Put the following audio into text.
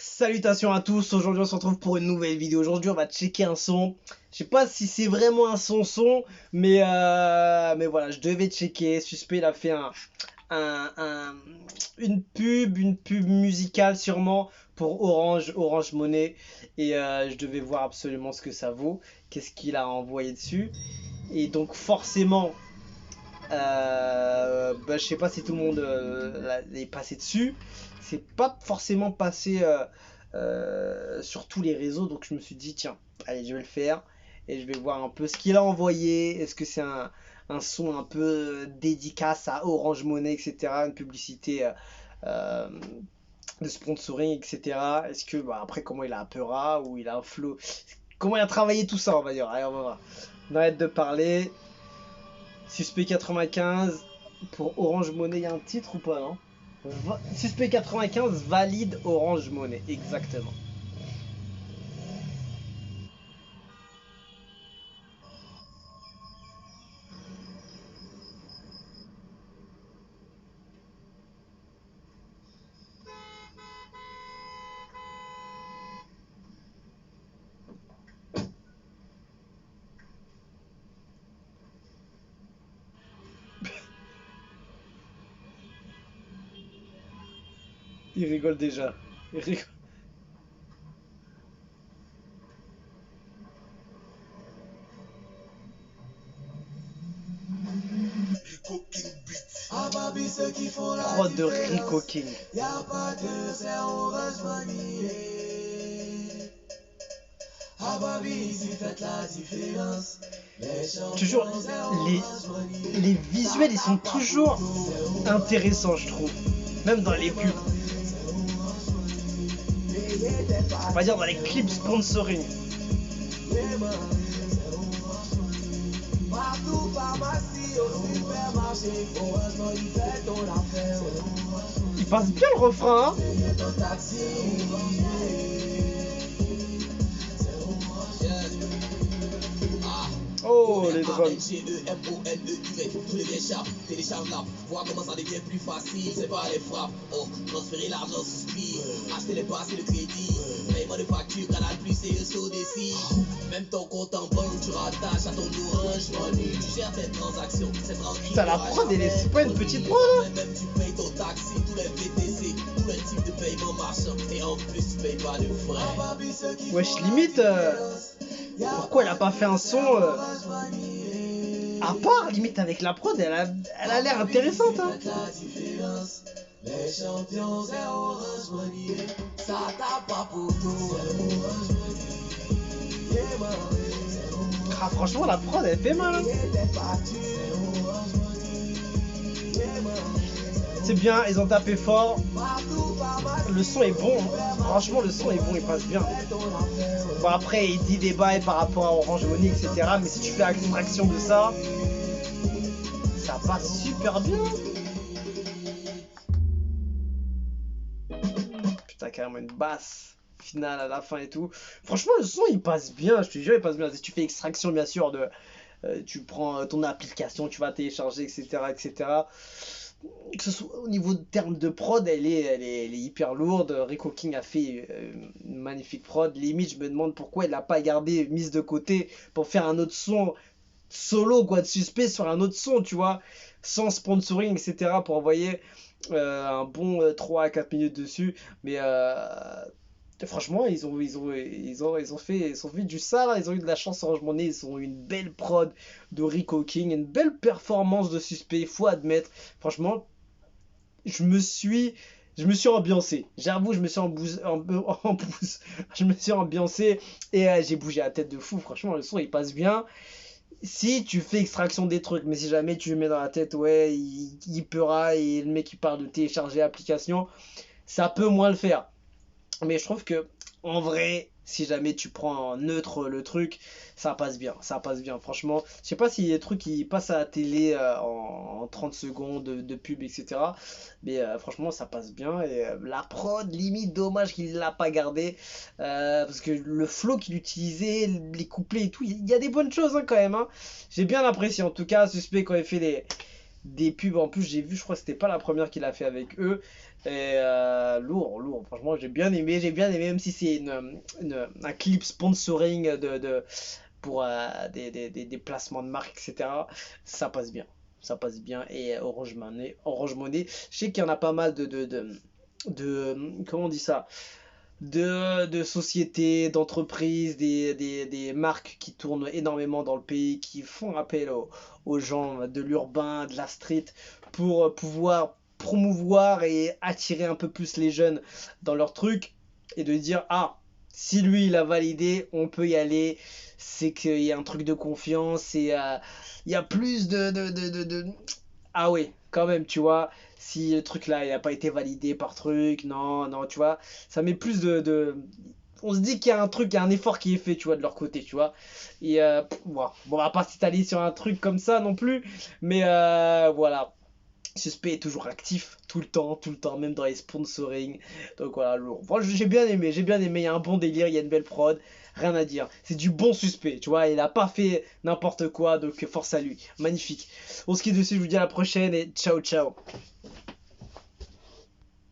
Salutations à tous, aujourd'hui on se retrouve pour une nouvelle vidéo. Aujourd'hui on va checker un son. Je sais pas si c'est vraiment un son, mais voilà, je devais checker. Suspect il a fait un- un- une pub musicale sûrement pour Orange Money. Et je devais voir absolument ce que ça vaut, qu'est-ce qu'il a envoyé dessus. Et donc forcément, je sais pas si tout le monde est passé dessus. C'est pas forcément passé sur tous les réseaux, donc je me suis dit tiens, allez, je vais le faire et je vais voir un peu ce qu'il a envoyé. Est-ce que c'est un son un peu dédicace à Orange Money, etc. Une publicité euh, de sponsoring, etc. Est-ce que après comment il a un peu rat ou il a un flow, comment il a travaillé tout ça, on va dire. Allez, on va voir. On arrête de parler. Suspect 95 pour Orange Money, il y a un titre ou pas, non? Suspect 95 valide Orange Money, exactement. Il rigole déjà. Il rigole. Prod de Rico King. Toujours, les visuels, ils sont toujours intéressants, je trouve. Même dans les pubs. On va dire dans les clips sponsoring. Il passe bien le refrain, hein. Oh, les drums. Télécharge l'app, vois comment ça devient plus facile, c'est pas les frappes. Oh, transférer l'argent sous speed, acheter les passes et le crédit, paiement de facture, Canal Plus et le saut des sites. Même ton compte en banque, tu rattaches à ton Orange Money, tu gères tes transactions, c'est tranquille. Putain, la prod, c'est pas une petite prod, hein. Même tu payes ton taxi, tous les VTC, tous les types de paiement marchand, et en plus tu payes pas de frais. Wesh, limite, pourquoi elle a pas fait un son à part, limite avec la prod, elle a l'air intéressante, hein. Les champions, c'est Orange Money, ça tape pas pour tout. Ah, franchement, la prod, elle fait mal, hein. C'est bien, ils ont tapé fort. Le son est bon, hein. Franchement, le son est bon, il passe bien. Bon, après, il dit des bails par rapport à Orange Money, etc. Mais si tu fais abstraction de ça, ça passe super bien. Putain, carrément une basse finale à la fin et tout. Franchement, le son, il passe bien, je te jure, il passe bien. Si tu fais extraction, bien sûr, de... tu prends ton application, tu vas télécharger, etc., etc. Que ce soit au niveau de termes de prod, elle est hyper lourde. Rico King a fait une magnifique prod. Limite, je me demande pourquoi il l'a pas gardé, mise de côté pour faire un autre son solo, quoi, de Suspect sur un autre son, tu vois, sans sponsoring, etc. pour envoyer un bon 3 à 4 minutes dessus. Mais franchement, ils ont fait du sale, hein. Ils ont eu de la chance Orange Money, ils ont eu une belle prod de Rico King, une belle performance de Suspect, il faut admettre. Franchement, je me suis, je me suis ambiancé. J'avoue, je me suis je me suis ambiancé et j'ai bougé la tête de fou. Franchement, le son il passe bien. Si tu fais extraction des trucs, mais si jamais tu mets dans la tête, ouais, il peura et le mec il parle de télécharger l'application, ça peut moins le faire. Mais je trouve que, en vrai, si jamais tu prends en neutre le truc, ça passe bien. Ça passe bien, franchement. Je sais pas s'il y a des trucs qui passent à la télé en 30 secondes de pub, etc. Mais franchement, ça passe bien. Et la prod, limite, dommage qu'il l'a pas gardé. Parce que le flow qu'il utilisait, les couplets et tout, il y a des bonnes choses, hein, quand même, hein. J'ai bien apprécié. En tout cas, Suspect quand il fait des pubs. En plus, j'ai vu, je crois que c'était pas la première qu'il a fait avec eux. Et lourd, lourd. Franchement, j'ai bien aimé, même si c'est un clip sponsoring pour des placements de marque, etc. Ça passe bien. Ça passe bien. Et Orange Money, je sais qu'il y en a pas mal comment on dit ça? De sociétés, d'entreprises, des marques qui tournent énormément dans le pays, qui font appel aux gens de l'urbain, de la street, pour pouvoir promouvoir et attirer un peu plus les jeunes dans leur truc, et de dire, ah, si lui il a validé, on peut y aller, c'est qu'il y a un truc de confiance, et il y a plus ah oui, quand même, tu vois, si le truc là, il n'a pas été validé par truc, non, non, tu vois, ça met plus On se dit qu'il y a un truc, il y a un effort qui est fait, tu vois, de leur côté, tu vois. Et bon, on va pas s'étaler sur un truc comme ça non plus, mais voilà. Suspect est toujours actif, tout le temps, même dans les sponsoring. Donc voilà, lourd. Franchement, j'ai bien aimé, il y a un bon délire, il y a une belle prod, rien à dire. C'est du bon Suspect, tu vois, il a pas fait n'importe quoi, donc force à lui. Magnifique. On se quitte dessus, je vous dis à la prochaine et ciao ciao.